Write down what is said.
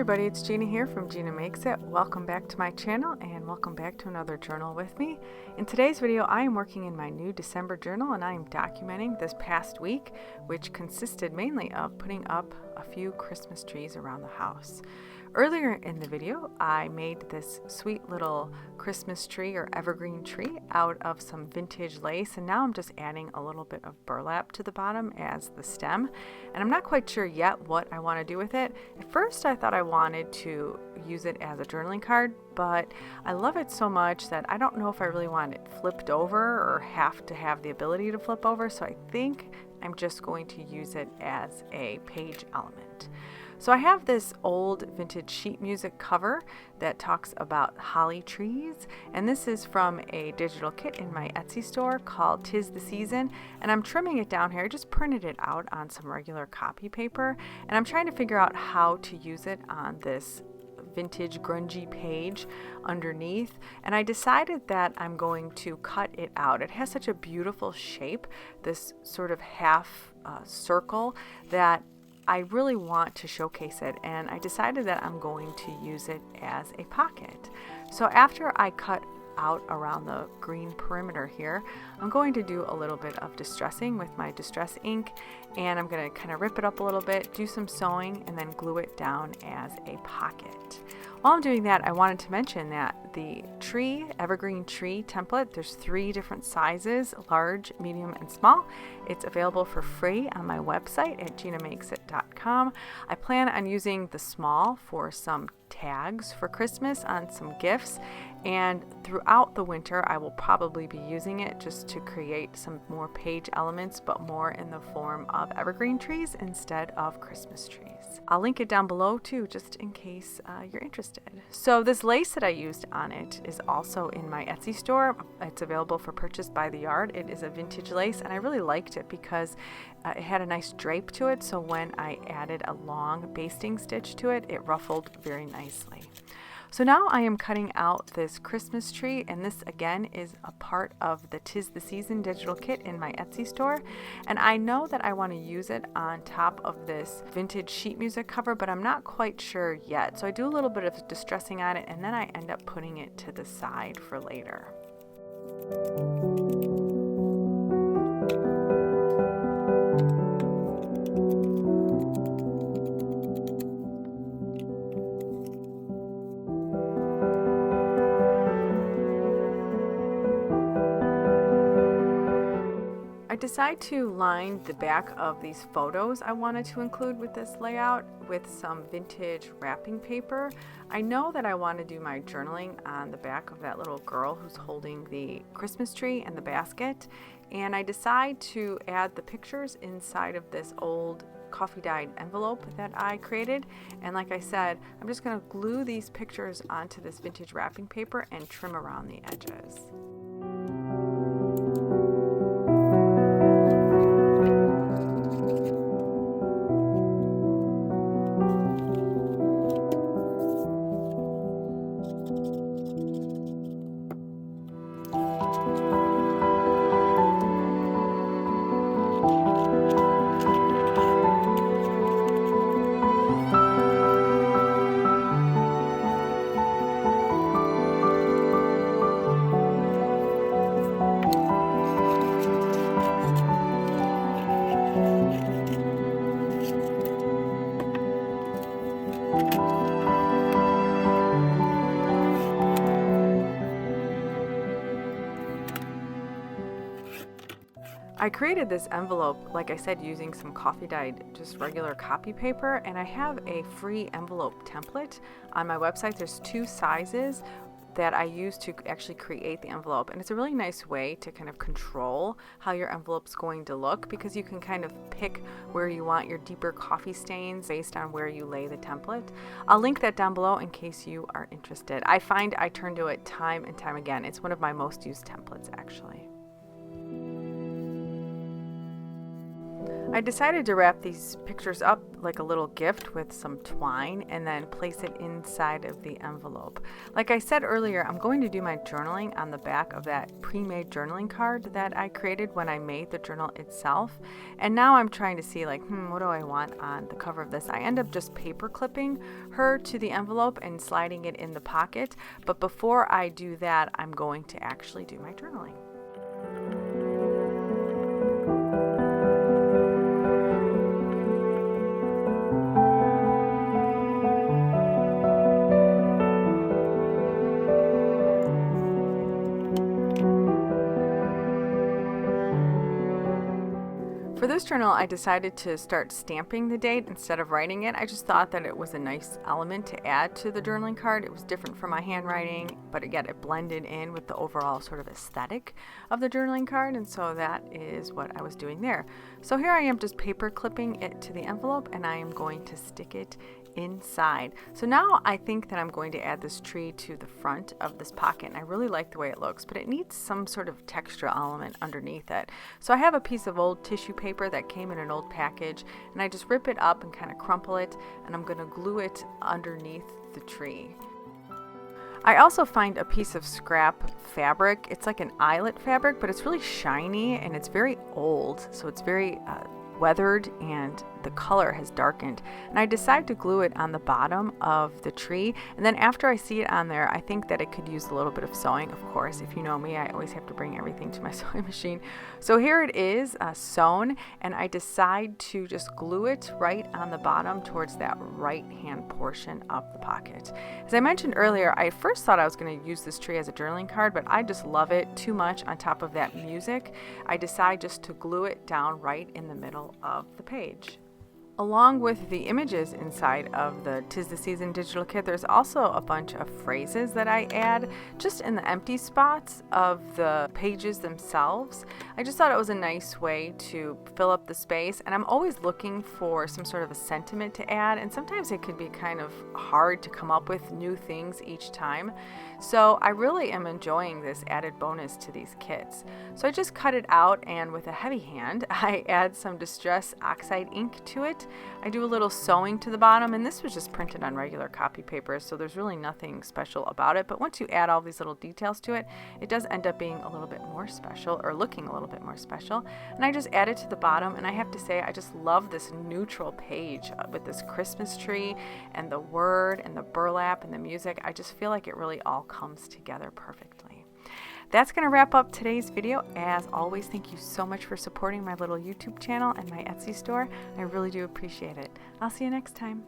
everybody, it's Gina here from Gina Makes It. Welcome back to my channel and welcome back to another journal with me. In today's video, I am working in my new December journal and I am documenting this past week, which consisted mainly of putting up a few Christmas trees around the house. Earlier in the video, I made this sweet little Christmas tree or evergreen tree out of some vintage lace, and now I'm just adding a little bit of burlap to the bottom as the stem, and I'm not quite sure yet what I want to do with it. At first I thought I wanted to use it as a journaling card, but I love it so much that I don't know if I really want it flipped over or have to have the ability to flip over, so I think I'm just going to use it as a page element. So I have this old vintage sheet music cover that talks about holly trees, and this is from a digital kit in my Etsy store called 'Tis the Season, and I'm trimming it down here. I just printed it out on some regular copy paper, and I'm trying to figure out how to use it on this vintage grungy page underneath, and I decided that I'm going to cut it out. It has such a beautiful shape, this sort of half circle, that I really want to showcase it, and I decided that I'm going to use it as a pocket. So after I cut out around the green perimeter here, I'm going to do a little bit of distressing with my distress ink, and I'm going to kind of rip it up a little bit, do some sewing, and then glue it down as a pocket. While I'm doing that, I wanted to mention that the evergreen tree template, there's 3 different sizes, large, medium, and small. It's available for free on my website at ginamakеsit.com. I plan on using the small for some tags for Christmas on some gifts, and throughout the winter I will probably be using it just to create some more page elements, but more in the form of evergreen trees instead of Christmas trees. I'll link it down below too, just in case you're interested. So this lace that I used on it is also in my Etsy store. It's available for purchase by the yard. It is a vintage lace, and I really liked it because it had a nice drape to it, so when I added a long basting stitch to it, it ruffled very nicely. So now I am cutting out this Christmas tree, and this again is a part of the 'Tis the Season digital kit in my Etsy store. And I know that I want to use it on top of this vintage sheet music cover, but I'm not quite sure yet. So I do a little bit of distressing on it, and then I end up putting it to the side for later. I decided to line the back of these photos I wanted to include with this layout with some vintage wrapping paper. I know that I want to do my journaling on the back of that little girl who's holding the Christmas tree and the basket, and I decide to add the pictures inside of this old coffee dyed envelope that I created. And like I said, I'm just going to glue these pictures onto this vintage wrapping paper and trim around the edges. I created this envelope, like I said, using some coffee dyed, just regular copy paper, and I have a free envelope template on my website. There's 2 sizes that I use to actually create the envelope, and it's a really nice way to kind of control how your envelope's going to look, because you can kind of pick where you want your deeper coffee stains based on where you lay the template. I'll link that down below in case you are interested. I find I turn to it time and time again. It's one of my most used templates, actually. I decided to wrap these pictures up like a little gift with some twine and then place it inside of the envelope. Like I said earlier, I'm going to do my journaling on the back of that pre-made journaling card that I created when I made the journal itself. And now I'm trying to see like, what do I want on the cover of this? I end up just paper clipping her to the envelope and sliding it in the pocket. But before I do that, I'm going to actually do my journaling. For this journal, I decided to start stamping the date instead of writing it. I just thought that it was a nice element to add to the journaling card. It was different from my handwriting, but again, it blended in with the overall sort of aesthetic of the journaling card, and so that is what I was doing there. So here I am just paper clipping it to the envelope, and I am going to stick it inside. So now I think that I'm going to add this tree to the front of this pocket, and I really like the way it looks, but it needs some sort of texture element underneath it. So I have a piece of old tissue paper that came in an old package, and I just rip it up and kind of crumple it, and I'm going to glue it underneath the tree. I also find a piece of scrap fabric. It's like an eyelet fabric, but it's really shiny and it's very old, so it's very weathered and the color has darkened. And I decide to glue it on the bottom of the tree. And then after I see it on there, I think that it could use a little bit of sewing. Of course, if you know me, I always have to bring everything to my sewing machine. So here it is sewn, and I decide to just glue it right on the bottom towards that right hand portion of the pocket. As I mentioned earlier, I first thought I was going to use this tree as a journaling card, but I just love it too much on top of that music. I decide just to glue it down right in the middle of the page. Along with the images inside of the 'Tis the Season digital kit, there's also a bunch of phrases that I add just in the empty spots of the pages themselves. I just thought it was a nice way to fill up the space, and I'm always looking for some sort of a sentiment to add, and sometimes it could be kind of hard to come up with new things each time. So I really am enjoying this added bonus to these kits. So I just cut it out, and with a heavy hand, I add some Distress Oxide ink to it. I do a little sewing to the bottom, and this was just printed on regular copy paper, so there's really nothing special about it. But once you add all these little details to it, it does end up being a little bit more special, or looking a little bit more special. And I just add it to the bottom, and I have to say, I just love this neutral page with this Christmas tree and the word and the burlap and the music. I just feel like it really all comes together perfectly. That's going to wrap up today's video. As always, thank you so much for supporting my little YouTube channel and my Etsy store. I really do appreciate it. I'll see you next time.